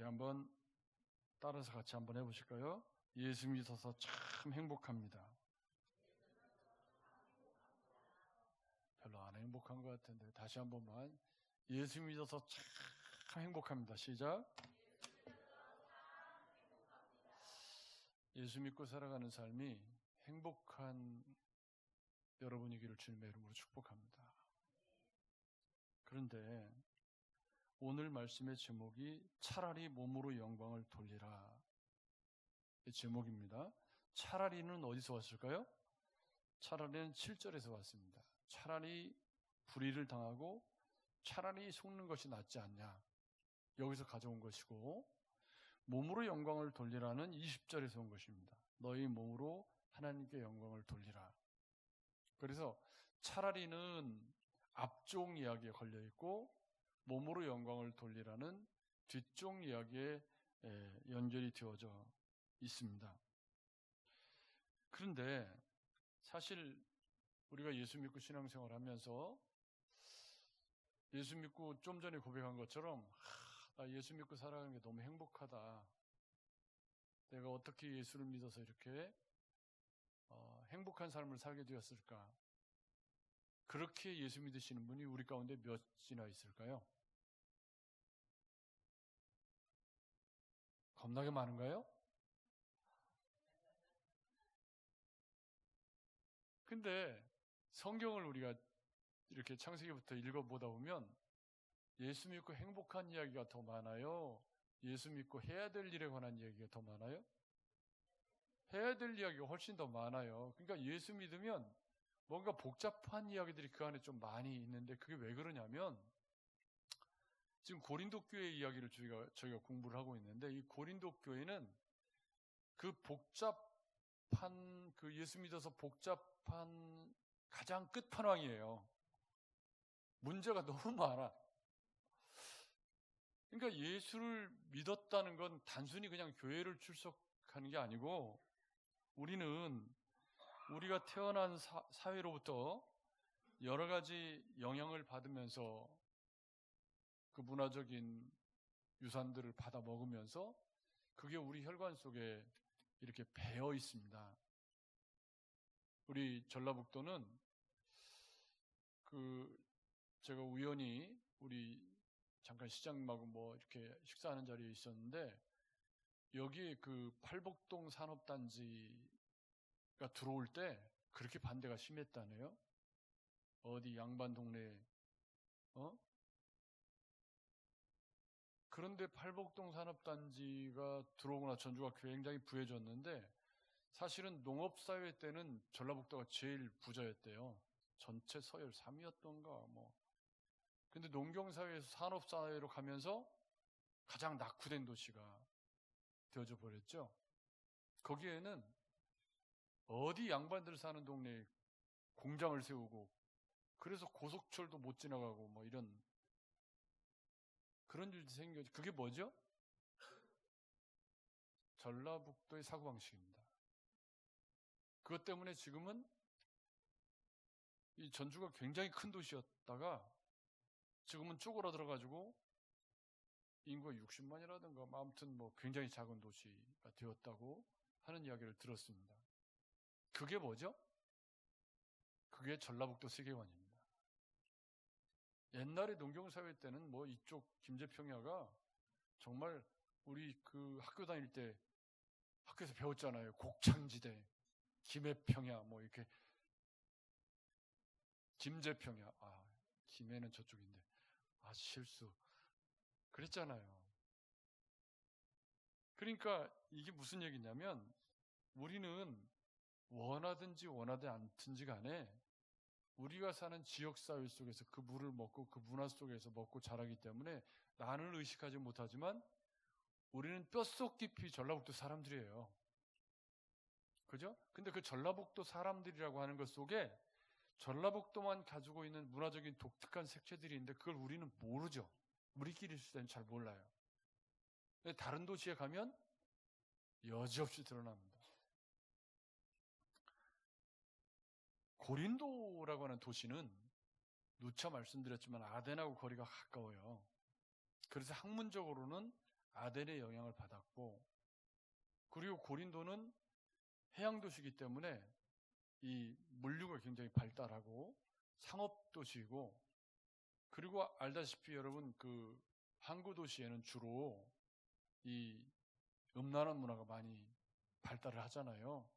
한번 따라서 같이 한번 해보실까요? 예수 믿어서 참 행복합니다. 별로 안 행복한 것 같은데 다시 한 번만. 예수 믿어서 참 행복합니다. 시작. 예수 믿고 살아가는 삶이 행복한 여러분이기를 주님의 이름으로 축복합니다. 그런데 오늘 말씀의 제목이 차라리 몸으로 영광을 돌리라 이 제목입니다. 차라리는 어디서 왔을까요? 차라리는 7절에서 왔습니다. 차라리 불의를 당하고 차라리 속는 것이 낫지 않냐, 여기서 가져온 것이고, 몸으로 영광을 돌리라는 20절에서 온 것입니다. 너희 몸으로 하나님께 영광을 돌리라. 그래서 차라리는 앞쪽 이야기에 걸려있고 몸으로 영광을 돌리라는 뒤쪽 이야기에 연결이 되어져 있습니다. 그런데 사실 우리가 예수 믿고 신앙생활 하면서 예수 믿고 좀 전에 고백한 것처럼 나 예수 믿고 살아가는 게 너무 행복하다. 내가 어떻게 예수를 믿어서 이렇게 행복한 삶을 살게 되었을까? 그렇게 예수 믿으시는 분이 우리 가운데 몇이나 있을까요? 겁나게 많은가요? 근데 성경을 우리가 이렇게 창세기부터 읽어보다 보면 예수 믿고 행복한 이야기가 더 많아요? 예수 믿고 해야 될 일에 관한 이야기가 더 많아요? 해야 될 이야기가 훨씬 더 많아요. 그러니까 예수 믿으면 뭔가 복잡한 이야기들이 그 안에 좀 많이 있는데, 그게 왜 그러냐면 지금 고린도 교회 이야기를 저희가 공부를 하고 있는데, 이 고린도 교회는 그 복잡한, 그 예수 믿어서 복잡한 가장 끝판왕이에요. 문제가 너무 많아. 그러니까 예수를 믿었다는 건 단순히 그냥 교회를 출석하는 게 아니고, 우리가 태어난 사회로부터 여러 가지 영향을 받으면서 그 문화적인 유산들을 받아 먹으면서 그게 우리 혈관 속에 이렇게 배어 있습니다. 우리 전라북도는 제가 우연히 우리 잠깐 시장님하고 뭐 이렇게 식사하는 자리에 있었는데, 여기에 그 팔복동 산업단지가 들어올 때 그렇게 반대가 심했다네요. 어디 양반 동네에. 그런데 팔복동 산업단지가 들어오거나 전주가 굉장히 부해졌는데, 사실은 농업사회 때는 전라북도가 제일 부자였대요. 전체 서열 3위였던가 뭐. 근데 농경사회에서 산업사회로 가면서 가장 낙후된 도시가 되어져 버렸죠. 거기에는 어디 양반들 사는 동네에 공장을 세우고, 그래서 고속철도 못 지나가고 뭐 이런 그런 일이 생겨서, 그게 뭐죠? 전라북도의 사고방식입니다. 그것 때문에 지금은 이 전주가 굉장히 큰 도시였다가 지금은 쪼그라들어가지고 인구가 60만이라든가 아무튼 뭐 굉장히 작은 도시가 되었다고 하는 이야기를 들었습니다. 그게 뭐죠? 그게 전라북도 세계관입니다. 옛날에 농경사회 때는 뭐 이쪽 김제평야가 정말 우리 그 학교 다닐 때 학교에서 배웠잖아요. 곡창지대, 김해평야 뭐 이렇게. 김제평야, 김해는 저쪽인데 실수 그랬잖아요. 그러니까 이게 무슨 얘기냐면, 우리는 원하든지 원하지 않든지 간에 우리가 사는 지역사회 속에서 그 물을 먹고 그 문화 속에서 먹고 자라기 때문에 나는 의식하지 못하지만 우리는 뼛속 깊이 전라북도 사람들이에요. 그죠? 근데 그 전라북도 사람들이라고 하는 것 속에 전라북도만 가지고 있는 문화적인 독특한 색채들이 있는데 그걸 우리는 모르죠. 우리끼리 있을 때는 잘 몰라요. 근데 다른 도시에 가면 여지없이 드러납니다. 고린도라고 하는 도시는 누차 말씀드렸지만 아덴하고 거리가 가까워요. 그래서 학문적으로는 아덴의 영향을 받았고, 그리고 고린도는 해양도시이기 때문에 이 물류가 굉장히 발달하고 상업도시이고, 그리고 알다시피 여러분 그 항구 도시에는 주로 이 음란한 문화가 많이 발달을 하잖아요.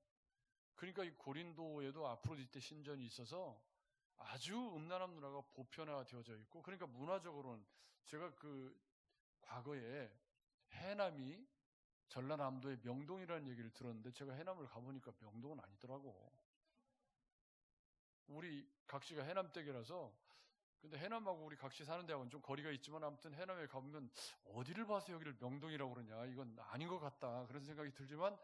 그러니까 이 고린도에도 아프로디테 신전이 있어서 아주 음란한 문화가 보편화되어져 있고, 그러니까 문화적으로는 제가 그 과거에 해남이 전라남도의 명동이라는 얘기를 들었는데, 제가 해남을 가보니까 명동은 아니더라고. 우리 각시가 해남댁이라서. 근데 해남하고 우리 각시 사는 데하고는 좀 거리가 있지만, 아무튼 해남에 가보면 어디를 봐서 여기를 명동이라고 그러냐, 이건 아닌 것 같다, 그런 생각이 들지만,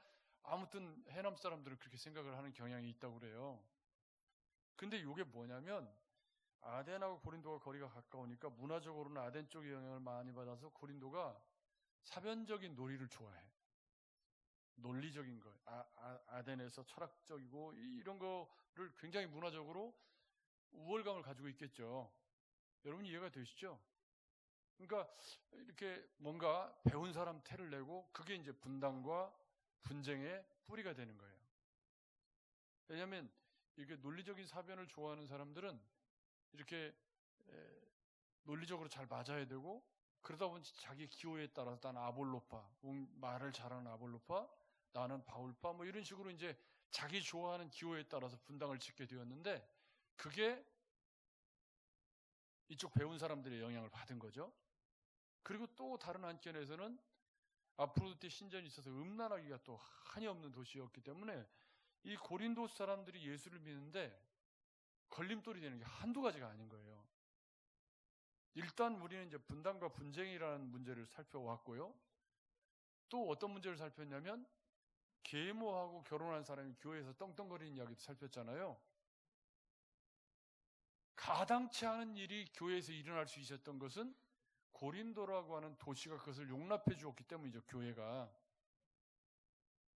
아무튼 해남 사람들은 그렇게 생각을 하는 경향이 있다고 그래요. 근데 이게 뭐냐면, 아덴하고 고린도가 거리가 가까우니까 문화적으로는 아덴 쪽의 영향을 많이 받아서 고린도가 사변적인 놀이를 좋아해. 논리적인 거, 아덴에서 철학적이고 이런 거를 굉장히 문화적으로 우월감을 가지고 있겠죠. 여러분 이해가 되시죠? 그러니까 이렇게 뭔가 배운 사람 태를 내고, 그게 이제 분당과 분쟁의 뿌리가 되는 거예요. 왜냐하면 이게 논리적인 사변을 좋아하는 사람들은 이렇게 논리적으로 잘 맞아야 되고, 그러다 보니 자기 기호에 따라서 나는 아볼로파, 말을 잘하는 아볼로파, 나는 바울파, 뭐 이런 식으로 이제 자기 좋아하는 기호에 따라서 분당을 짓게 되었는데, 그게 이쪽 배운 사람들의 영향을 받은 거죠. 그리고 또 다른 한켠에서는 아프로디테 신전이 있어서 음란하기가 또 한이 없는 도시였기 때문에 이 고린도 사람들이 예수를 믿는데 걸림돌이 되는 게 한두 가지가 아닌 거예요. 일단 우리는 이제 분당과 분쟁이라는 문제를 살펴왔고요. 또 어떤 문제를 살폈냐면, 계모하고 결혼한 사람이 교회에서 떵떵거리는 이야기도 살폈잖아요. 가당치 않은 일이 교회에서 일어날 수 있었던 것은 고린도라고 하는 도시가 그것을 용납해 주었기 때문이죠, 교회가.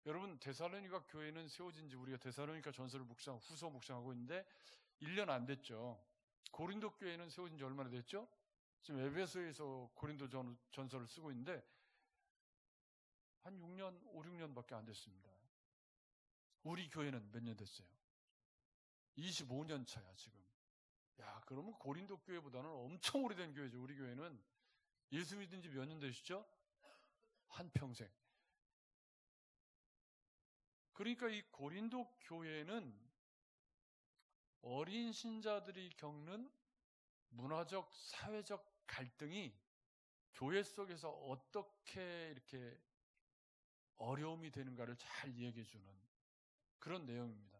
여러분, 데살로니가 교회는 세워진 지, 우리가 데살로니가 전서를 후서 묵상하고 있는데 1년 안 됐죠. 고린도 교회는 세워진 지 얼마나 됐죠? 지금 에베소에서 고린도 전서를 쓰고 있는데 한 6년, 5, 6년밖에 안 됐습니다. 우리 교회는 몇 년 됐어요? 25년 차야 지금. 야, 그러면 고린도 교회보다는 엄청 오래된 교회죠. 우리 교회는 예수 믿은 지 몇 년 되시죠? 한평생. 그러니까 이 고린도 교회는 어린 신자들이 겪는 문화적, 사회적 갈등이 교회 속에서 어떻게 이렇게 어려움이 되는가를 잘 이야기해 주는 그런 내용입니다.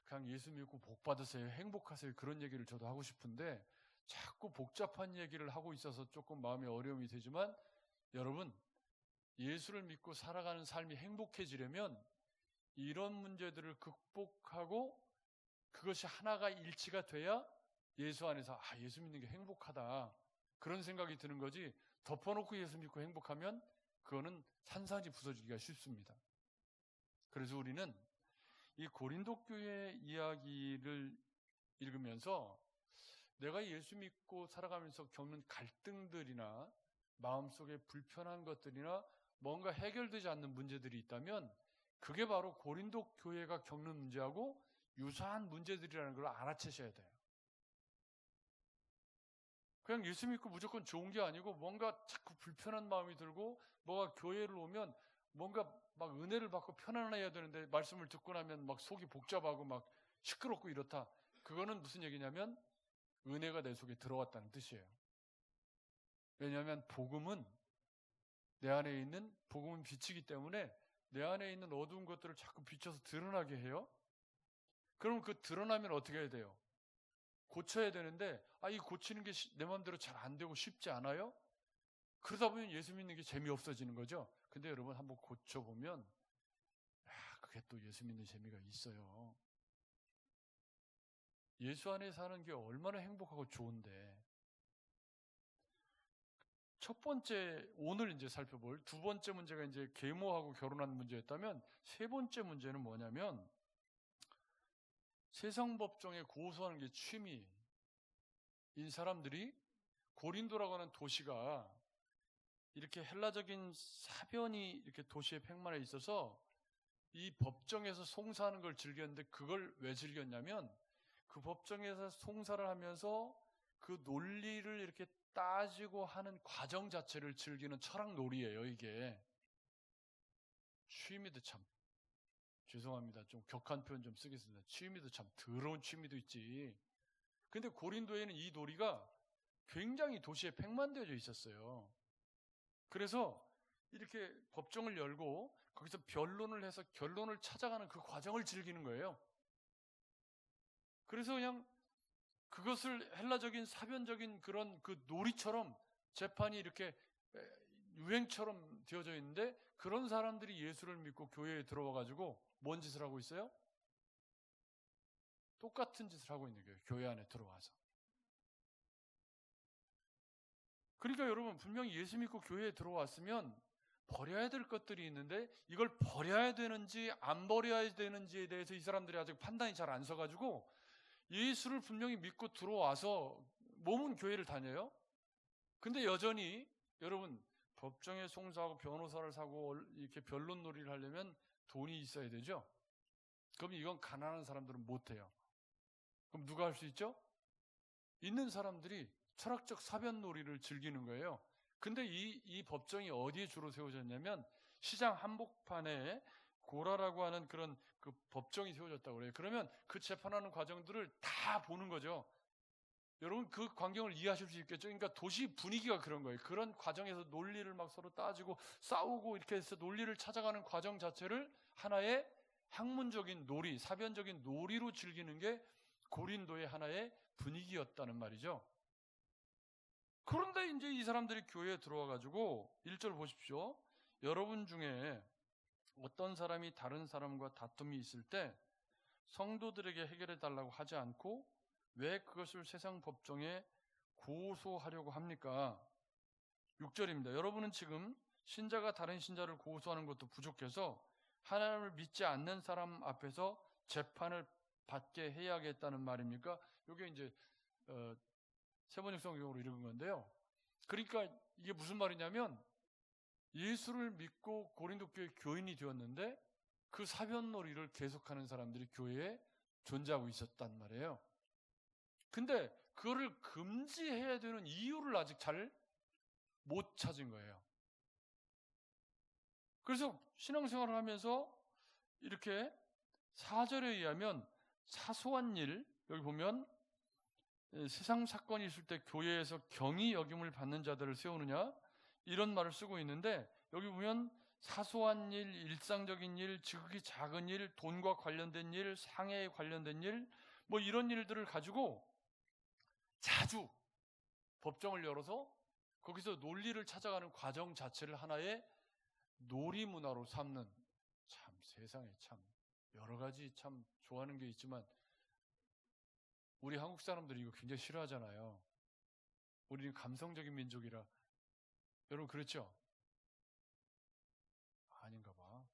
그냥 예수 믿고 복 받으세요, 행복하세요, 그런 얘기를 저도 하고 싶은데 자꾸 복잡한 얘기를 하고 있어서 조금 마음에 어려움이 되지만, 여러분, 예수를 믿고 살아가는 삶이 행복해지려면 이런 문제들을 극복하고 그것이 하나가 일치가 돼야 예수 안에서 예수 믿는 게 행복하다, 그런 생각이 드는 거지, 덮어놓고 예수 믿고 행복하면 그거는 산산이 부서지기가 쉽습니다. 그래서 우리는 이 고린도 교회 이야기를 읽으면서 내가 예수 믿고 살아가면서 겪는 갈등들이나 마음속에 불편한 것들이나 뭔가 해결되지 않는 문제들이 있다면 그게 바로 고린도 교회가 겪는 문제하고 유사한 문제들이라는 걸 알아채셔야 돼요. 그냥 예수 믿고 무조건 좋은 게 아니고 뭔가 자꾸 불편한 마음이 들고, 뭐가 교회를 오면 뭔가 막 은혜를 받고 편안해야 되는데 말씀을 듣고 나면 막 속이 복잡하고 막 시끄럽고 이렇다. 그거는 무슨 얘기냐면 은혜가 내 속에 들어왔다는 뜻이에요. 왜냐하면 복음은 내 안에 있는, 복음은 빛이기 때문에 내 안에 있는 어두운 것들을 자꾸 비춰서 드러나게 해요. 그럼 그 드러나면 어떻게 해야 돼요? 고쳐야 되는데 이 고치는 게 내 마음대로 잘 안 되고 쉽지 않아요? 그러다 보면 예수 믿는 게 재미없어지는 거죠. 근데 여러분 한번 고쳐보면 그게 또 예수 믿는 재미가 있어요. 예수 안에 사는 게 얼마나 행복하고 좋은데. 첫 번째, 오늘 이제 살펴볼 두 번째 문제가 이제 계모하고 결혼한 문제였다면, 세 번째 문제는 뭐냐면 세상 법정에 고소하는 게 취미인 사람들이 고린도라고 하는 도시가 이렇게 헬라적인 사변이 이렇게 도시의 팽만에 있어서 이 법정에서 송사하는 걸 즐겼는데, 그걸 왜 즐겼냐면 그 법정에서 송사를 하면서 그 논리를 이렇게 따지고 하는 과정 자체를 즐기는 철학 놀이예요. 이게 취미도 참, 죄송합니다, 좀 격한 표현 좀 쓰겠습니다. 취미도 참 더러운 취미도 있지. 근데 고린도에는 이 놀이가 굉장히 도시에 팽만되어져 있었어요. 그래서 이렇게 법정을 열고 거기서 변론을 해서 결론을 찾아가는 그 과정을 즐기는 거예요. 그래서 그냥 그것을 헬라적인 사변적인 그런 그 놀이처럼 재판이 이렇게 유행처럼 되어져 있는데, 그런 사람들이 예수를 믿고 교회에 들어와 가지고 뭔 짓을 하고 있어요? 똑같은 짓을 하고 있는 거예요. 교회 안에 들어와서. 그러니까 여러분, 분명히 예수 믿고 교회에 들어왔으면 버려야 될 것들이 있는데, 이걸 버려야 되는지 안 버려야 되는지에 대해서 이 사람들이 아직 판단이 잘 안 서가지고 예수를 분명히 믿고 들어와서 몸은 교회를 다녀요. 근데 여전히 여러분, 법정에 송사하고 변호사를 사고 이렇게 변론 놀이를 하려면 돈이 있어야 되죠. 그럼 이건 가난한 사람들은 못해요. 그럼 누가 할 수 있죠? 있는 사람들이 철학적 사변 놀이를 즐기는 거예요. 근데 이 법정이 어디에 주로 세워졌냐면 시장 한복판에 고라라고 하는 그런 그 법정이 세워졌다고 그래요. 그러면 그 재판하는 과정들을 다 보는 거죠. 여러분, 그 광경을 이해하실 수 있겠죠? 그러니까 도시 분위기가 그런 거예요. 그런 과정에서 논리를 막 서로 따지고 싸우고 이렇게 해서 논리를 찾아가는 과정 자체를 하나의 학문적인 놀이, 사변적인 놀이로 즐기는 게 고린도의 하나의 분위기였다는 말이죠. 그런데 이제 이 사람들이 교회에 들어와가지고 1절 보십시오. 여러분 중에 어떤 사람이 다른 사람과 다툼이 있을 때 성도들에게 해결해 달라고 하지 않고 왜 그것을 세상 법정에 고소하려고 합니까? 6절입니다. 여러분은 지금 신자가 다른 신자를 고소하는 것도 부족해서 하나님을 믿지 않는 사람 앞에서 재판을 받게 해야겠다는 말입니까? 이게 이제 세번역 성경으로 읽은 건데요. 그러니까 이게 무슨 말이냐면, 예수를 믿고 고린도 교회 교인이 되었는데 그 사변놀이를 계속하는 사람들이 교회에 존재하고 있었단 말이에요. 근데 그거를 금지해야 되는 이유를 아직 잘 못 찾은 거예요. 그래서 신앙생활을 하면서 이렇게 4절에 의하면 사소한 일, 여기 보면 세상 사건이 있을 때 교회에서 경히 여김을 받는 자들을 세우느냐, 이런 말을 쓰고 있는데, 여기 보면 사소한 일, 일상적인 일, 지극히 작은 일, 돈과 관련된 일, 상해에 관련된 일, 뭐 이런 일들을 가지고 자주 법정을 열어서 거기서 논리를 찾아가는 과정 자체를 하나의 놀이 문화로 삼는, 참 세상에 참 여러 가지 참 좋아하는 게 있지만 우리 한국 사람들이 이거 굉장히 싫어하잖아요. 우리는 감성적인 민족이라. 여러분 그렇죠? 아닌가 봐.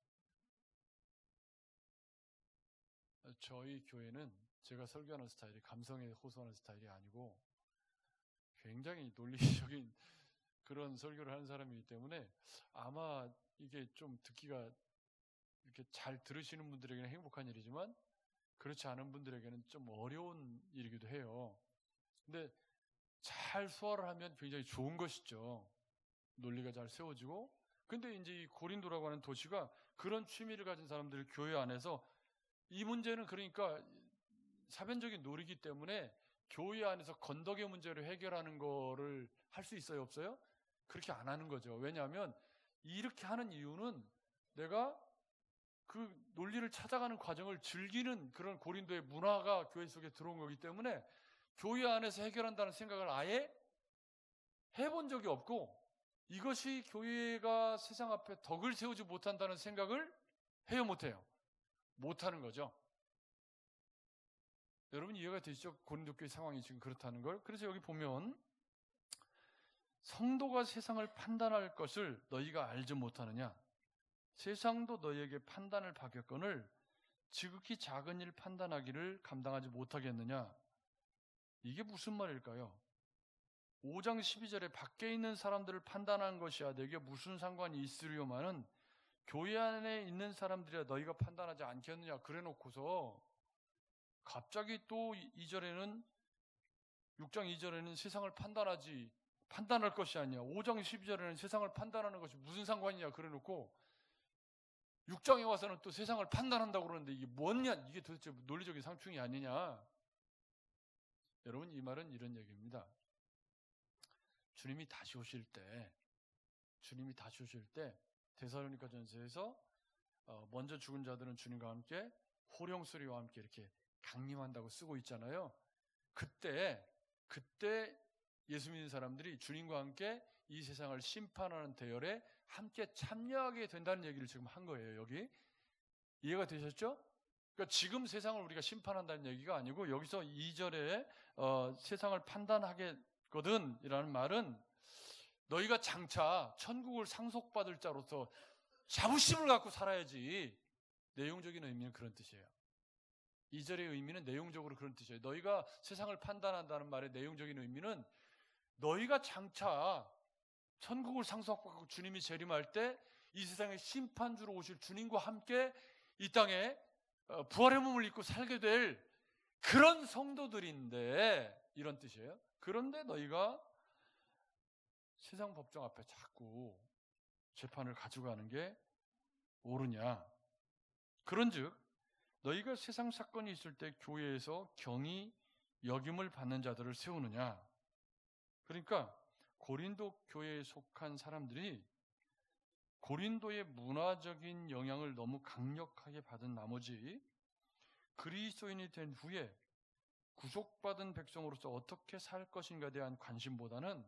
저희 교회는 제가 설교하는 스타일이 감성에 호소하는 스타일이 아니고 굉장히 논리적인 그런 설교를 하는 사람이기 때문에 아마 이게 좀 듣기가 이렇게 잘 들으시는 분들에게는 행복한 일이지만 그렇지 않은 분들에게는 좀 어려운 일이기도 해요. 근데 잘 소화를 하면 굉장히 좋은 것이죠. 논리가 잘 세워지고. 근데 이제 이 고린도라고 하는 도시가 그런 취미를 가진 사람들이 교회 안에서, 이 문제는 그러니까 사변적인 놀이기 때문에 교회 안에서 건덕의 문제를 해결하는 거를 할 수 있어요, 없어요? 그렇게 안 하는 거죠. 왜냐하면 이렇게 하는 이유는 내가 그 논리를 찾아가는 과정을 즐기는 그런 고린도의 문화가 교회 속에 들어온 거기 때문에 교회 안에서 해결한다는 생각을 아예 해본 적이 없고, 이것이 교회가 세상 앞에 덕을 세우지 못한다는 생각을 해요, 못해요? 못하는 거죠. 여러분 이해가 되시죠? 고린도 교회 상황이 지금 그렇다는 걸. 그래서 여기 보면 성도가 세상을 판단할 것을 너희가 알지 못하느냐? 세상도 너희에게 판단을 받겠거늘 지극히 작은 일 판단하기를 감당하지 못하겠느냐? 이게 무슨 말일까요? 5장 12절에 밖에 있는 사람들을 판단한 것이야 내게 무슨 상관이 있으리요마는 교회 안에 있는 사람들이야 너희가 판단하지 않겠느냐 그래 놓고서 갑자기 또 2절에는 6장 2절에는 세상을 판단할 것이 아니야. 5장 12절에는 세상을 판단하는 것이 무슨 상관이냐 그래 놓고 6장에 와서는 또 세상을 판단한다고 그러는데 이게 뭐냐? 이게 도대체 논리적인 상충이 아니냐? 여러분 이 말은 이런 얘기입니다. 주님이 다시 오실 때 데살로니가 전서에서 먼저 죽은 자들은 주님과 함께 호령 소리와 함께 이렇게 강림한다고 쓰고 있잖아요. 그때 예수 믿는 사람들이 주님과 함께 이 세상을 심판하는 대열에 함께 참여하게 된다는 얘기를 지금 한 거예요. 여기 이해가 되셨죠? 그러니까 지금 세상을 우리가 심판한다는 얘기가 아니고 여기서 2절에 세상을 판단하겠거든 이라는 말은 너희가 장차 천국을 상속받을 자로서 자부심을 갖고 살아야지. 내용적인 의미는 그런 뜻이에요. 2절의 의미는 내용적으로 그런 뜻이에요. 너희가 세상을 판단한다는 말의 내용적인 의미는 너희가 장차 천국을 상속받고 주님이 재림할 때 이 세상의 심판주로 오실 주님과 함께 이 땅에 부활의 몸을 입고 살게 될 그런 성도들인데 이런 뜻이에요. 그런데 너희가 세상 법정 앞에 자꾸 재판을 가지고 가는 게 옳으냐? 그런즉 너희가 세상 사건이 있을 때 교회에서 경히 여김을 받는 자들을 세우느냐? 그러니까 고린도 교회에 속한 사람들이 고린도의 문화적인 영향을 너무 강력하게 받은 나머지 그리스도인이 된 후에 구속받은 백성으로서 어떻게 살 것인가에 대한 관심보다는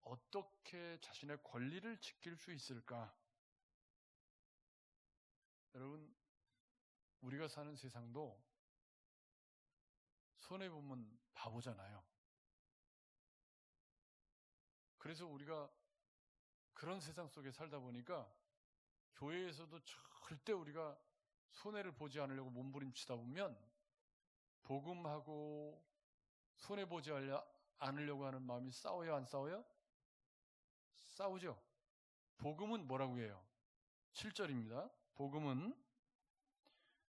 어떻게 자신의 권리를 지킬 수 있을까? 여러분, 우리가 사는 세상도 손해보면 바보잖아요. 그래서 우리가 그런 세상 속에 살다 보니까 교회에서도 절대 우리가 손해를 보지 않으려고 몸부림치다 보면 복음하고 손해보지 않으려고 하는 마음이 싸워요, 안 싸워요? 싸우죠. 복음은 뭐라고 해요? 7절입니다. 복음은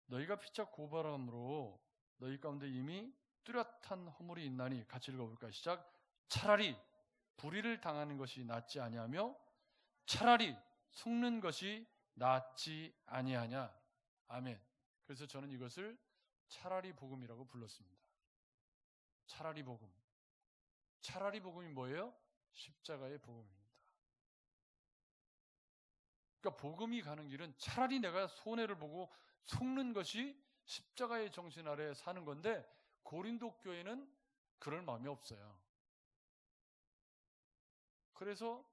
너희가 피차 고발함으로 너희 가운데 이미 뚜렷한 허물이 있나니 같이 읽어볼까요? 시작. 차라리 불의를 당하는 것이 낫지 아니하며 차라리 속는 것이 낫지 아니하냐. 아멘. 그래서 저는 이것을 차라리 복음이라고 불렀습니다. 차라리 복음. 차라리 복음이 뭐예요? 십자가의 복음입니다. 그러니까 복음이 가는 길은 차라리 내가 손해를 보고 속는 것이 십자가의 정신 아래 사는 건데 고린도 교회는 그럴 마음이 없어요. 그래서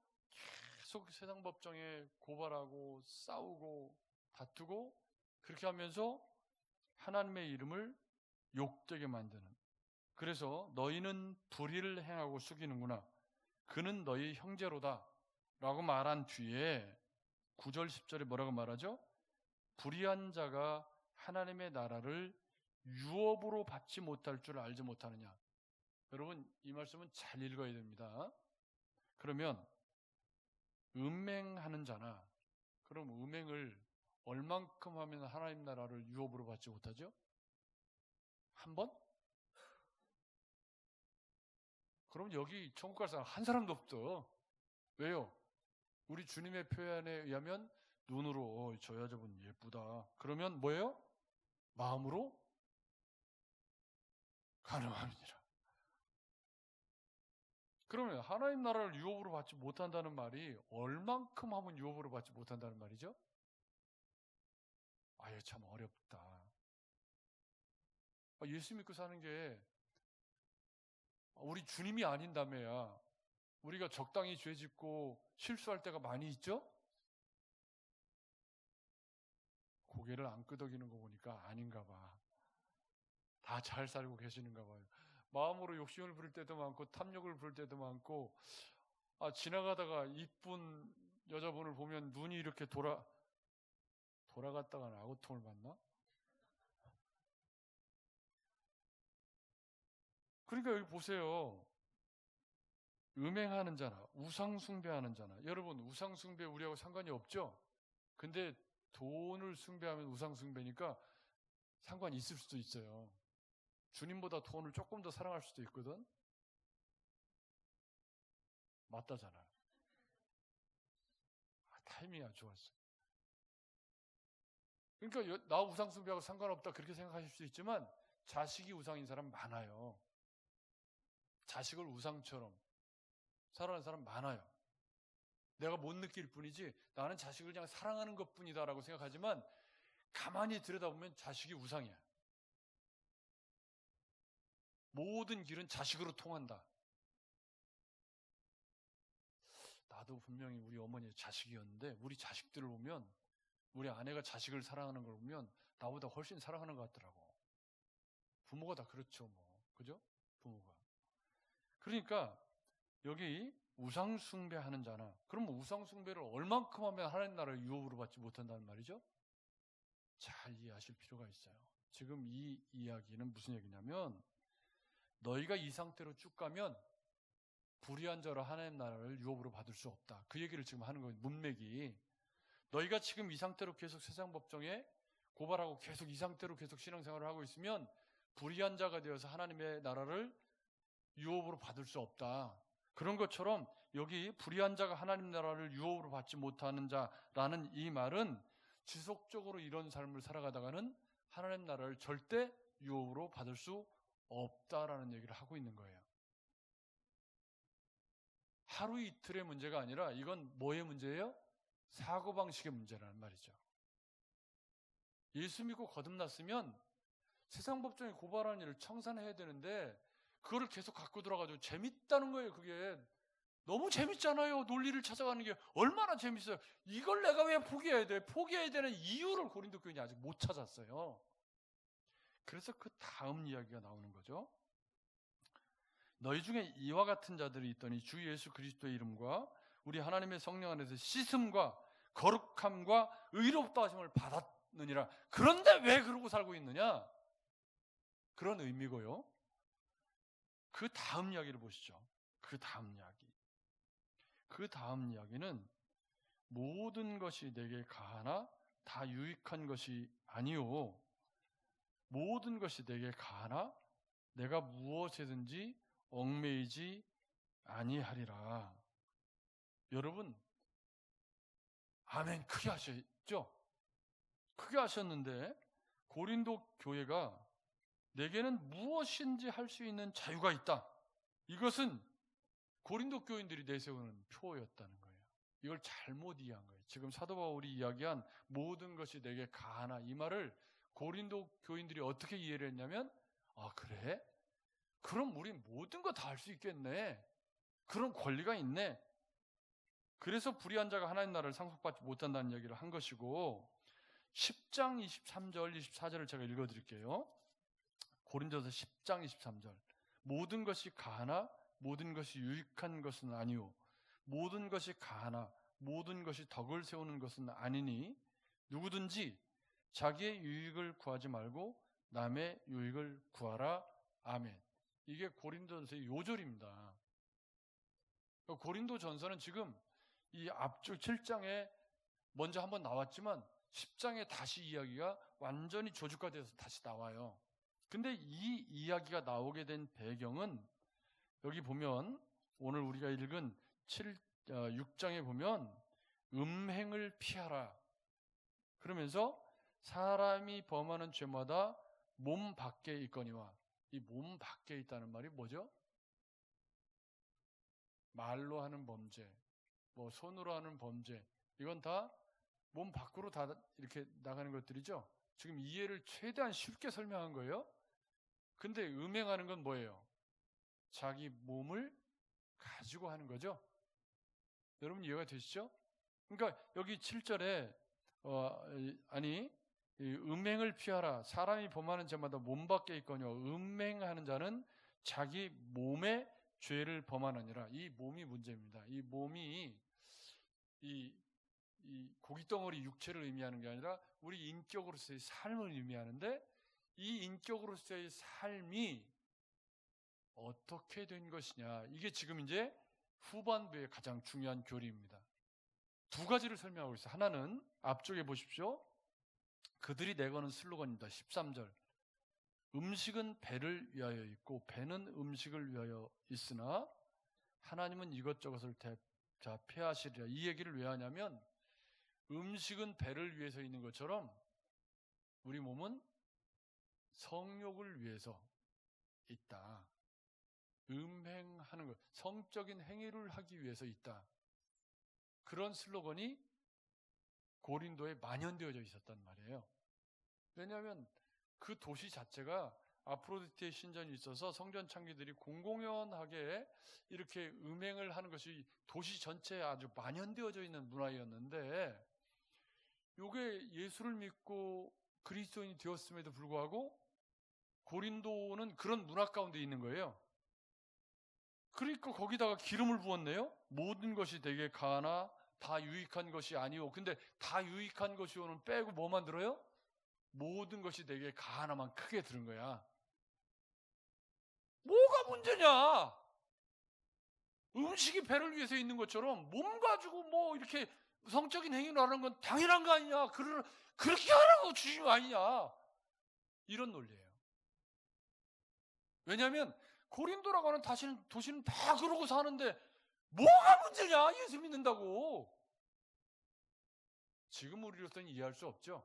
계속 세상 법정에 고발하고 싸우고 다투고 그렇게 하면서 하나님의 이름을 욕되게 만드는. 그래서 너희는 불의를 행하고 숙이는구나. 그는 너희 형제로다 라고 말한 뒤에 9절 10절에 뭐라고 말하죠? 불의한 자가 하나님의 나라를 유업으로 받지 못할 줄 알지 못하느냐. 여러분 이 말씀은 잘 읽어야 됩니다. 그러면 음행하는 자나 그럼 음행을 얼만큼 하면 하나님 나라를 유업으로 받지 못하죠? 한 번? 그럼 여기 천국 갈 사람 한 사람도 없어. 왜요? 우리 주님의 표현에 의하면 눈으로 저 여자분 예쁘다. 그러면 뭐예요? 마음으로 가늠함이니라. 그러면 하나님 나라를 유업으로 받지 못한다는 말이 얼만큼 하면 유업으로 받지 못한다는 말이죠? 아유 참 어렵다. 예수 믿고 사는 게 우리 주님이 아닌다며야 우리가 적당히 죄 짓고 실수할 때가 많이 있죠? 고개를 안 끄덕이는 거 보니까 아닌가 봐. 다 잘 살고 계시는가 봐요. 마음으로 욕심을 부릴 때도 많고 탐욕을 부릴 때도 많고 지나가다가 이쁜 여자분을 보면 눈이 이렇게 돌아갔다가 악어통을 봤나? 그러니까 여기 보세요. 음행하는 자나 우상 숭배하는 자나. 여러분, 우상 숭배 우리하고 상관이 없죠? 근데 돈을 숭배하면 우상 숭배니까 상관이 있을 수도 있어요. 주님보다 돈을 조금 더 사랑할 수도 있거든. 맞다잖아요. 타이밍이 아주 좋았어요. 그러니까 나 우상 숭배하고 상관없다 그렇게 생각하실 수 있지만 자식이 우상인 사람 많아요. 자식을 우상처럼 살아가는 사람 많아요. 내가 못 느낄 뿐이지 나는 자식을 그냥 사랑하는 것뿐이다라고 생각하지만 가만히 들여다보면 자식이 우상이야. 모든 길은 자식으로 통한다. 나도 분명히 우리 어머니의 자식이었는데 우리 자식들을 보면, 우리 아내가 자식을 사랑하는 걸 보면 나보다 훨씬 사랑하는 것 같더라고. 부모가 다 그렇죠, 뭐. 그죠? 부모가. 그러니까 여기 우상 숭배하는 자나, 그럼 우상 숭배를 얼만큼 하면 하나님 나라를 유업으로 받지 못한다는 말이죠? 잘 이해하실 필요가 있어요. 지금 이 이야기는 무슨 얘기냐면, 너희가 이 상태로 쭉 가면 불의한 자로 하나님 나라를 유업으로 받을 수 없다. 그 얘기를 지금 하는 거예요. 문맥이. 너희가 지금 이 상태로 계속 세상 법정에 고발하고 계속 이 상태로 계속 신앙생활을 하고 있으면 불의한 자가 되어서 하나님의 나라를 유업으로 받을 수 없다. 그런 것처럼 여기 불의한 자가 하나님 나라를 유업으로 받지 못하는 자라는 이 말은 지속적으로 이런 삶을 살아가다가는 하나님 나라를 절대 유업으로 받을 수 없다라는 얘기를 하고 있는 거예요. 하루 이틀의 문제가 아니라 이건 뭐의 문제예요? 사고방식의 문제라는 말이죠. 예수 믿고 거듭났으면 세상 법정에 고발하는 일을 청산해야 되는데 그거를 계속 갖고 들어가지고 재밌다는 거예요. 그게 너무 재밌잖아요. 논리를 찾아가는 게 얼마나 재밌어요. 이걸 내가 왜 포기해야 돼? 포기해야 되는 이유를 고린도 교인이 아직 못 찾았어요. 그래서 그 다음 이야기가 나오는 거죠. 너희 중에 이와 같은 자들이 있더니 주 예수 그리스도의 이름과 우리 하나님의 성령 안에서 씻음과 거룩함과 의롭다 하심을 받았느니라. 그런데 왜 그러고 살고 있느냐? 그런 의미고요. 그 다음 이야기를 보시죠. 그 다음 이야기. 그 다음 이야기는 모든 것이 내게 가하나 다 유익한 것이 아니오. 모든 것이 내게 가하나 내가 무엇이든지 얽매이지 아니하리라. 여러분, 아멘 크게 하셨죠? 크게 하셨는데 고린도 교회가 내게는 무엇인지 할 수 있는 자유가 있다. 이것은 고린도 교인들이 내세우는 표였다는 거예요. 이걸 잘못 이해한 거예요. 지금 사도 바울이 이야기한 모든 것이 내게 가하나 이 말을 고린도 교인들이 어떻게 이해를 했냐면, 아 그래? 그럼 우리 모든 거 다 할 수 있겠네. 그런 권리가 있네. 그래서 불의한 자가 하나님 나라를 상속받지 못한다는 얘기를 한 것이고, 10장 23절 24절을 제가 읽어드릴게요. 고린도서 10장 23절. 모든 것이 가하나 모든 것이 유익한 것은 아니오. 모든 것이 가하나 모든 것이 덕을 세우는 것은 아니니 누구든지 자기의 유익을 구하지 말고 남의 유익을 구하라. 아멘. 이게 고린도전서의 요절입니다. 고린도전서는 지금 이 앞쪽 7장에 먼저 한번 나왔지만 10장에 다시 이야기가 완전히 조직화돼서 다시 나와요. 근데 이 이야기가 나오게 된 배경은 여기 보면 오늘 우리가 읽은 6장에 보면 음행을 피하라. 그러면서 사람이 범하는 죄마다 몸 밖에 있거니와, 이 몸 밖에 있다는 말이 뭐죠? 말로 하는 범죄, 뭐 손으로 하는 범죄, 이건 다 몸 밖으로 다 이렇게 나가는 것들이죠. 지금 이해를 최대한 쉽게 설명한 거예요. 근데 음행하는 건 뭐예요? 자기 몸을 가지고 하는 거죠. 여러분 이해가 되시죠? 그러니까 여기 7절에 음행을 피하라. 사람이 범하는 죄마다 몸 밖에 있거니와, 음행하는 자는 자기 몸의 죄를 범하느니라. 이 몸이 문제입니다. 이 몸이 이 고깃덩어리 육체를 의미하는 게 아니라 우리 인격으로서의 삶을 의미하는데, 이 인격으로서의 삶이 어떻게 된 것이냐, 이게 지금 이제 후반부의 가장 중요한 교리입니다. 두 가지를 설명하고 있어요. 하나는 앞쪽에 보십시오. 그들이 내거는 슬로건입니다. 13절. 음식은 배를 위하여 있고 배는 음식을 위하여 있으나 하나님은 이것저것을 폐하시리라. 이 얘기를 왜 하냐면 음식은 배를 위해서 있는 것처럼 우리 몸은 성욕을 위해서 있다. 음행하는 것, 성적인 행위를 하기 위해서 있다. 그런 슬로건이 고린도에 만연되어져 있었단 말이에요. 왜냐하면 그 도시 자체가 아프로디테의 신전이 있어서 성전 창기들이 공공연하게 이렇게 음행을 하는 것이 도시 전체에 아주 만연되어져 있는 문화였는데, 이게 예수를 믿고 그리스도인이 되었음에도 불구하고 고린도는 그런 문화 가운데 있는 거예요. 그러니까 거기다가 기름을 부었네요. 모든 것이 되게 가나 다 유익한 것이 아니오. 근데 다 유익한 것이오는 빼고 뭐만 들어요? 모든 것이 되게 가나만 크게 들은 거야. 뭐가 문제냐? 음식이 배를 위해서 있는 것처럼 몸 가지고 뭐 이렇게 성적인 행위를 하는 건 당연한 거 아니냐? 그렇게 하라고 주신 아니냐? 이런 논리예요. 왜냐하면 고린도라고 하는 도시는 다 그러고 사는데 뭐가 문제냐? 예수 믿는다고. 지금 우리로서는 이해할 수 없죠.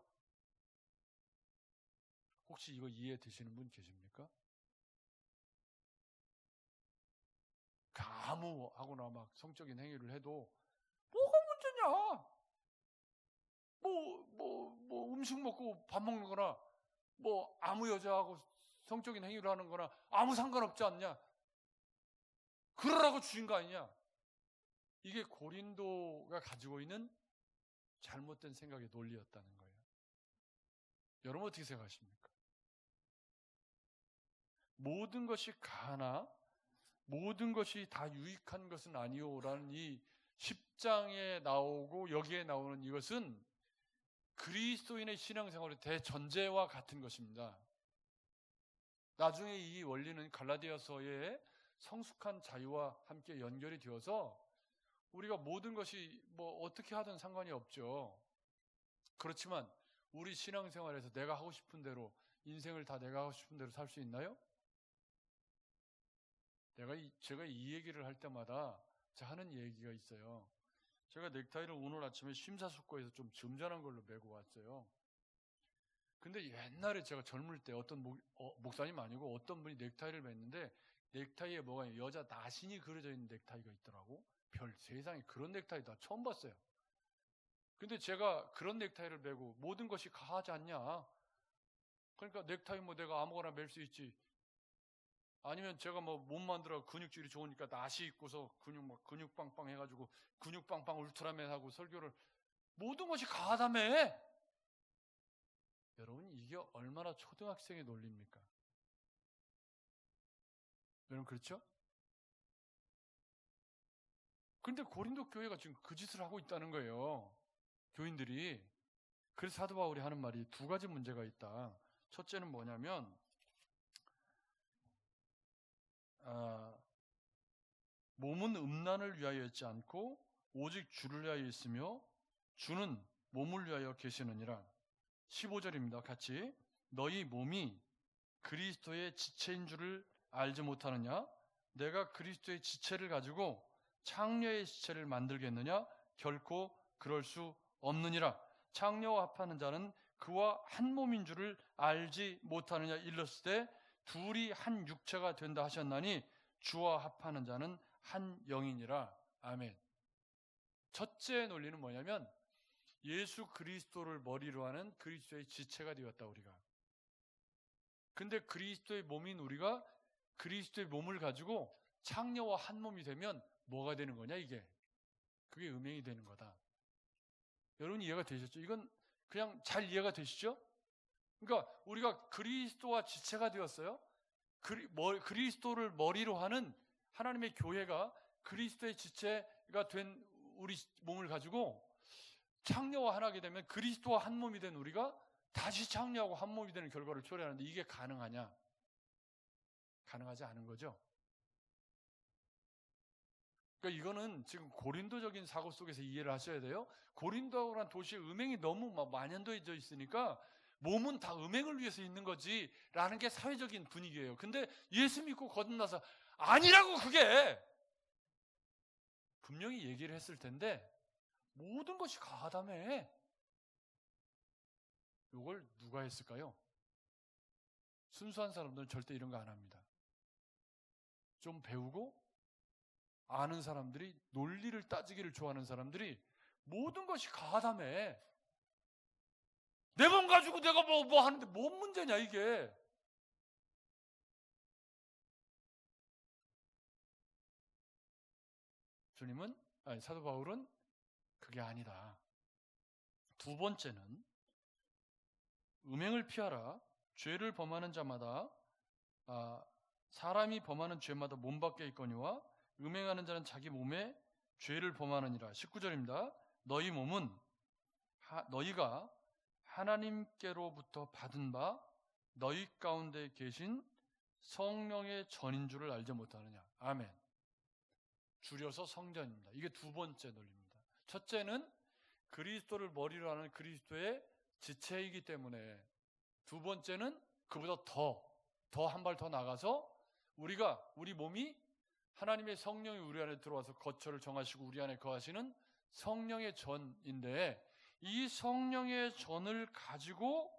혹시 이거 이해되시는 분 계십니까? 아무하거나 막 성적인 행위를 해도 뭐가 문제냐? 음식 먹고 밥 먹는 거나 아무 여자하고 성적인 행위를 하는 거나 아무 상관없지 않냐? 그러라고 주신 거 아니냐? 이게 고린도가 가지고 있는 잘못된 생각의 논리였다는 거예요. 여러분 어떻게 생각하십니까? 모든 것이 가나 모든 것이 다 유익한 것은 아니오라는 이 10장에 나오고 여기에 나오는 이것은 그리스도인의 신앙생활의 대전제와 같은 것입니다. 나중에 이 원리는 갈라디아서의 성숙한 자유와 함께 연결이 되어서 우리가 모든 것이 어떻게 하든 상관이 없죠. 그렇지만 우리 신앙생활에서 내가 하고 싶은 대로 인생을 다 내가 하고 싶은 대로 살 수 있나요? 제가 이 얘기를 할 때마다 하는 얘기가 있어요. 제가 넥타이를 오늘 아침에 심사숙고해서 좀 점잖은 걸로 메고 왔어요. 근데 옛날에 제가 젊을 때 어떤 목사님 아니고 어떤 분이 넥타이를 맸는데 넥타이에 여자 나신이 그려져 있는 넥타이가 있더라고. 세상에 그런 넥타이 다 처음 봤어요. 근데 제가 그런 넥타이를 메고 모든 것이 가하지 않냐? 그러니까 넥타이 내가 아무거나 멜 수 있지. 아니면 제가 몸 만들어 근육질이 좋으니까 나시 입고서 근육 빵빵 해가지고 근육 빵빵 울트라맨 하고 설교를 모든 것이 가하다며. 여러분 이게 얼마나 초등학생의 논리입니까? 여러분 그렇죠? 그런데 고린도 교회가 지금 그 짓을 하고 있다는 거예요. 교인들이. 그래서 사도 바울이 하는 말이 두 가지 문제가 있다. 첫째는 뭐냐면 몸은 음란을 위하여 있지 않고 오직 주를 위하여 있으며 주는 몸을 위하여 계시느니라. 15절입니다. 같이. 너희 몸이 그리스도의 지체인 줄을 알지 못하느냐? 내가 그리스도의 지체를 가지고 창녀의 지체를 만들겠느냐? 결코 그럴 수 없느니라. 창녀와 합하는 자는 그와 한 몸인 줄을 알지 못하느냐? 일렀을 때 둘이 한 육체가 된다 하셨나니 주와 합하는 자는 한 영이니라. 아멘. 첫째 논리는 뭐냐면 예수 그리스도를 머리로 하는 그리스도의 지체가 되었다 우리가. 근데 그리스도의 몸인 우리가 그리스도의 몸을 가지고 창녀와 한 몸이 되면 뭐가 되는 거냐 이게. 그게 음행이 되는 거다. 여러분 이해가 되셨죠? 이건 그냥 잘 이해가 되시죠? 그러니까 우리가 그리스도와 지체가 되었어요. 그리스도를 머리로 하는 하나님의 교회가 그리스도의 지체가 된 우리 몸을 가지고 창녀와 하나게 되면 그리스도와 한 몸이 된 우리가 다시 창녀하고 한 몸이 되는 결과를 초래하는데 이게 가능하냐? 가능하지 않은 거죠. 그러니까 이거는 지금 고린도적인 사고 속에서 이해를 하셔야 돼요. 고린도라는 도시에 음행이 너무 만연되어 있으니까 몸은 다 음행을 위해서 있는 거지 라는 게 사회적인 분위기예요. 근데 예수 믿고 거듭나서 아니라고 그게! 분명히 얘기를 했을 텐데 모든 것이 가다며. 이걸 누가 했을까요? 순수한 사람들은 절대 이런 거 안 합니다. 좀 배우고 아는 사람들이, 논리를 따지기를 좋아하는 사람들이 모든 것이 가다며. 내 몸 가지고 내가 뭐 하는데 뭔 문제냐 이게. 사도 바울은 그게 아니다. 두 번째는 음행을 피하라. 죄를 범하는 자마다 사람이 범하는 죄마다 몸 밖에 있거니와 음행하는 자는 자기 몸에 죄를 범하느니라. 19절입니다. 너희 몸은 너희가 하나님께로부터 받은 바 너희 가운데 계신 성령의 전인 줄을 알지 못하느냐. 아멘. 줄여서 성전입니다. 이게 두 번째 논리입니다. 첫째는 그리스도를 머리로 하는 그리스도의 지체이기 때문에, 두 번째는 그보다 더 한 발 더 나가서 우리 몸이 하나님의 성령이 우리 안에 들어와서 거처를 정하시고 우리 안에 거하시는 성령의 전인데, 이 성령의 전을 가지고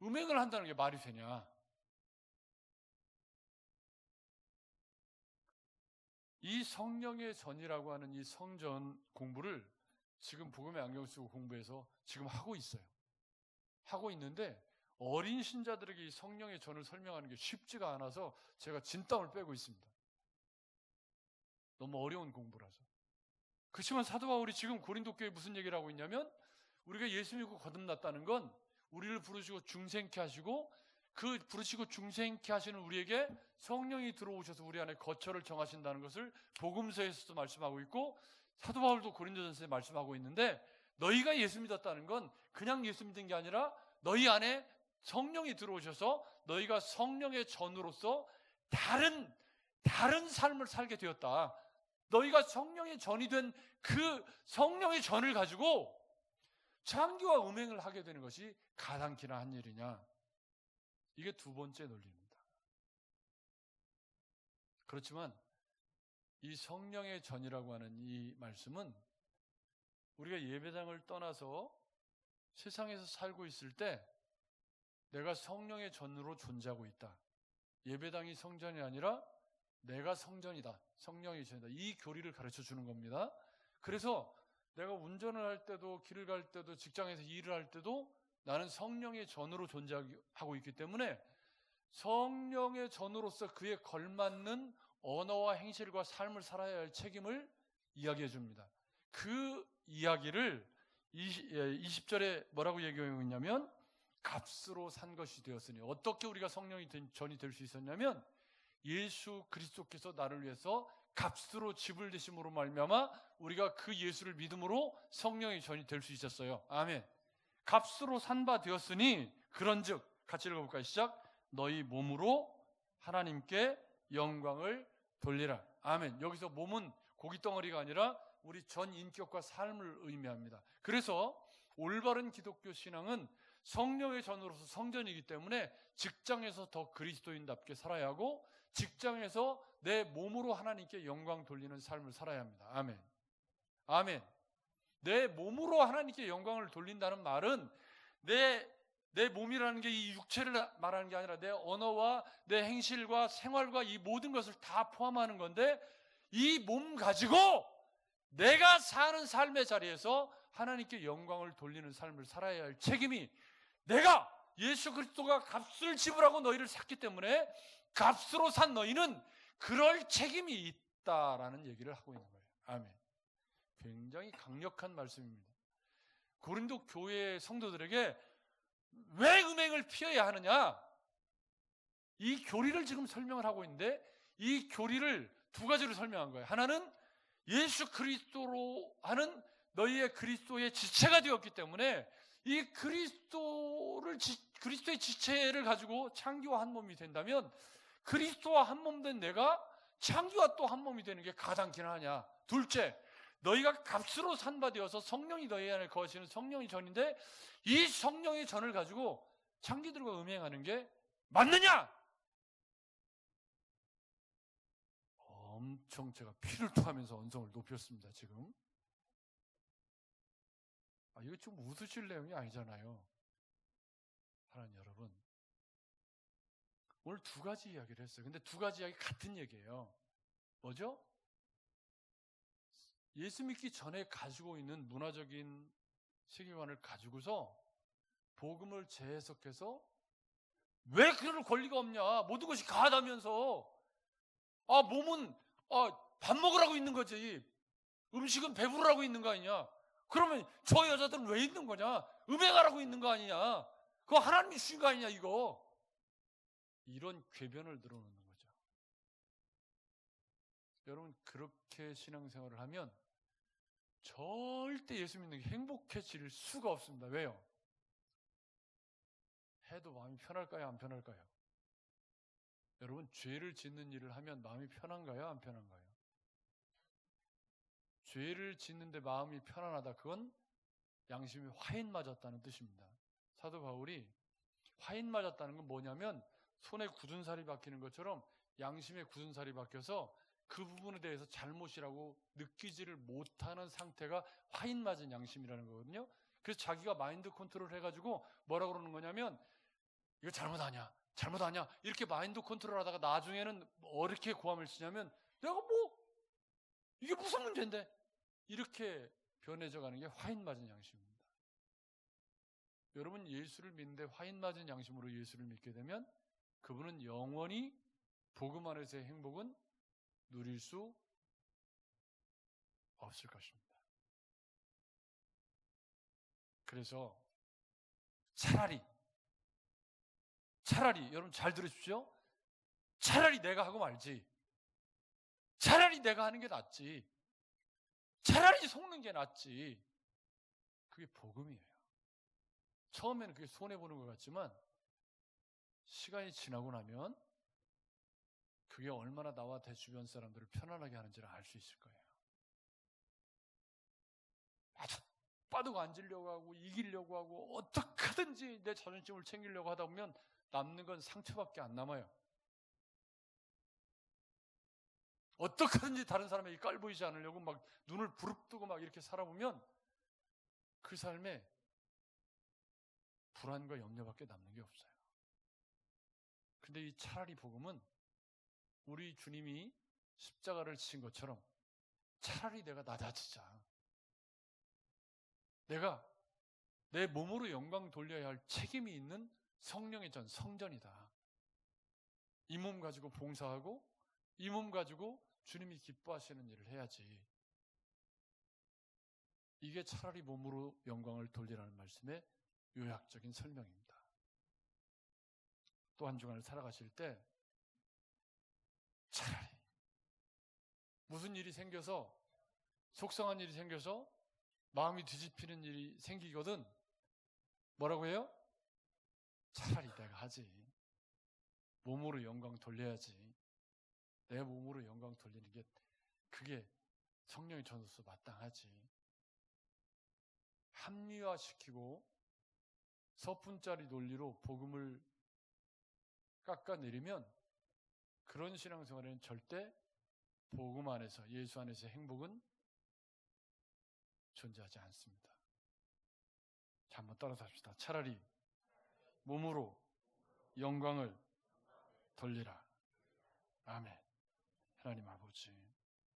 음행을 한다는 게 말이 되냐? 이 성령의 전이라고 하는 이 성전 공부를 지금 복음의 안경 쓰고 공부해서 지금 하고 있어요. 하고 있는데 어린 신자들에게 이 성령의 전을 설명하는 게 쉽지가 않아서 제가 진땀을 빼고 있습니다. 너무 어려운 공부라서. 그렇지만 사도 바울이 지금 고린도 교회에 무슨 얘기를 하고 있냐면, 우리가 예수 믿고 거듭났다는 건 우리를 부르시고 중생케 하시고, 그 부르시고 중생케 하시는 우리에게 성령이 들어오셔서 우리 안에 거처를 정하신다는 것을 복음서에서도 말씀하고 있고, 사도 바울도 고린도전서에 말씀하고 있는데, 너희가 예수 믿었다는 건 그냥 예수 믿은 게 아니라 너희 안에 성령이 들어오셔서 너희가 성령의 전으로서 다른 삶을 살게 되었다. 너희가 성령의 전이 된 그 성령의 전을 가지고 창기와 음행을 하게 되는 것이 가당키나 한 일이냐. 이게 두 번째 논리입니다. 그렇지만 이 성령의 전이라고 하는 이 말씀은 우리가 예배당을 떠나서 세상에서 살고 있을 때 내가 성령의 전으로 존재하고 있다. 예배당이 성전이 아니라 내가 성전이다. 성령의 전이다. 이 교리를 가르쳐 주는 겁니다. 그래서 내가 운전을 할 때도, 길을 갈 때도, 직장에서 일을 할 때도 나는 성령의 전으로 존재하고 있기 때문에 성령의 전으로서 그에 걸맞는 언어와 행실과 삶을 살아야 할 책임을 이야기해 줍니다. 그 이야기를 20절에 뭐라고 얘기하고 있냐면, 값으로 산 것이 되었으니. 어떻게 우리가 성령의 전이 될 수 있었냐면, 예수 그리스도께서 나를 위해서 값으로 지불되심으로 말미암아 우리가 그 예수를 믿음으로 성령의 전이 될 수 있었어요. 아멘. 값으로 산 바 되었으니 그런즉, 같이 읽어볼까요? 시작. 너희 몸으로 하나님께 영광을 돌리라. 아멘. 여기서 몸은 고깃덩어리가 아니라 우리 전 인격과 삶을 의미합니다. 그래서 올바른 기독교 신앙은 성령의 전으로서 성전이기 때문에 직장에서 더 그리스도인답게 살아야 하고, 직장에서 내 몸으로 하나님께 영광 돌리는 삶을 살아야 합니다. 아멘. 아멘. 내 몸으로 하나님께 영광을 돌린다는 말은 내 몸이라는 게 이 육체를 말하는 게 아니라 내 언어와 내 행실과 생활과 이 모든 것을 다 포함하는 건데, 이 몸 가지고 내가 사는 삶의 자리에서 하나님께 영광을 돌리는 삶을 살아야 할 책임이, 내가 예수 그리스도가 값을 지불하고 너희를 샀기 때문에 값으로 산 너희는 그럴 책임이 있다라는 얘기를 하고 있는 거예요. 아멘. 굉장히 강력한 말씀입니다. 고린도 교회 성도들에게 왜 음행을 피해야 하느냐, 이 교리를 지금 설명을 하고 있는데, 이 교리를 두 가지로 설명한 거예요. 하나는 예수 그리스도로 하는 너희의 그리스도의 지체가 되었기 때문에 이 그리스도의 지체를 가지고 창기와 한 몸이 된다면, 그리스도와 한 몸 된 내가 창조와 또 한 몸이 되는 게 가당키나 하냐? 둘째, 너희가 값으로 산 바 되어서 성령이 너희 안에 거하시는 성령의 전인데 이 성령의 전을 가지고 창기들과 음행하는 게 맞느냐? 엄청 제가 피를 토하면서 언성을 높였습니다. 지금 이거 좀 웃으실 내용이 아니잖아요. 하나님 여러분, 오늘 두 가지 이야기를 했어요. 근데 두 가지 이야기 같은 얘기예요. 뭐죠? 예수 믿기 전에 가지고 있는 문화적인 세계관을 가지고서 복음을 재해석해서 왜 그럴 권리가 없냐? 모든 것이 가하다면서 몸은 밥 먹으라고 있는 거지. 음식은 배부르라고 있는 거 아니냐? 그러면 저 여자들은 왜 있는 거냐? 음행하라고 있는 거 아니냐? 그거 하나님이 주신 거 아니냐 이거? 이런 궤변을 늘어놓는 거죠. 여러분 그렇게 신앙생활을 하면 절대 예수 믿는 게 행복해질 수가 없습니다. 왜요? 해도 마음이 편할까요? 안 편할까요? 여러분 죄를 짓는 일을 하면 마음이 편한가요? 안 편한가요? 죄를 짓는데 마음이 편안하다. 그건 양심이 화인 맞았다는 뜻입니다. 사도 바울이 화인 맞았다는 건 뭐냐면 손에 굳은 살이 박히는 것처럼 양심에 굳은 살이 박혀서 그 부분에 대해서 잘못이라고 느끼지를 못하는 상태가 화인 맞은 양심이라는 거거든요. 그래서 자기가 마인드 컨트롤 해가지고 뭐라고 그러는 거냐면 이거 잘못 아냐 이렇게 마인드 컨트롤 하다가 나중에는 어떻게 고함을 치냐면 내가 이게 무슨 문제인데 이렇게 변해져 가는 게 화인 맞은 양심입니다. 여러분 예수를 믿는데 화인 맞은 양심으로 예수를 믿게 되면 그분은 영원히 복음 안에서의 행복은 누릴 수 없을 것입니다. 그래서 차라리 여러분 잘 들으십시오. 차라리 내가 하고 말지. 차라리 내가 하는 게 낫지. 차라리 속는 게 낫지. 그게 복음이에요. 처음에는 그게 손해보는 것 같지만 시간이 지나고 나면 그게 얼마나 나와 내 주변 사람들을 편안하게 하는지를 알 수 있을 거예요. 아주 빠득 앉으려고 하고 이기려고 하고 어떻게든지 내 자존심을 챙기려고 하다 보면 남는 건 상처밖에 안 남아요. 어떻게든지 다른 사람에게 깔보이지 않으려고 막 눈을 부릅뜨고 막 이렇게 살아보면 그 삶에 불안과 염려밖에 남는 게 없어요. 근데 이 차라리 복음은 우리 주님이 십자가를 지신 것처럼 차라리 내가 낮아지자. 내가 내 몸으로 영광 돌려야 할 책임이 있는 성령의 전, 성전이다. 이 몸 가지고 봉사하고 이 몸 가지고 주님이 기뻐하시는 일을 해야지. 이게 차라리 몸으로 영광을 돌리라는 말씀의 요약적인 설명입니다. 또 한 주간을 살아가실 때 차라리 무슨 일이 생겨서 속상한 일이 생겨서 마음이 뒤집히는 일이 생기거든 뭐라고 해요? 차라리 내가 하지. 몸으로 영광 돌려야지. 내 몸으로 영광 돌리는 게 그게 성령의 전으로서 마땅하지. 합리화시키고 서푼짜리 논리로 복음을 깎아내리면 그런 신앙생활에는 절대 복음 안에서 예수 안에서의 행복은 존재하지 않습니다. 자, 한번 따라서 합시다. 차라리 몸으로 영광을 돌리라. 아멘. 하나님 아버지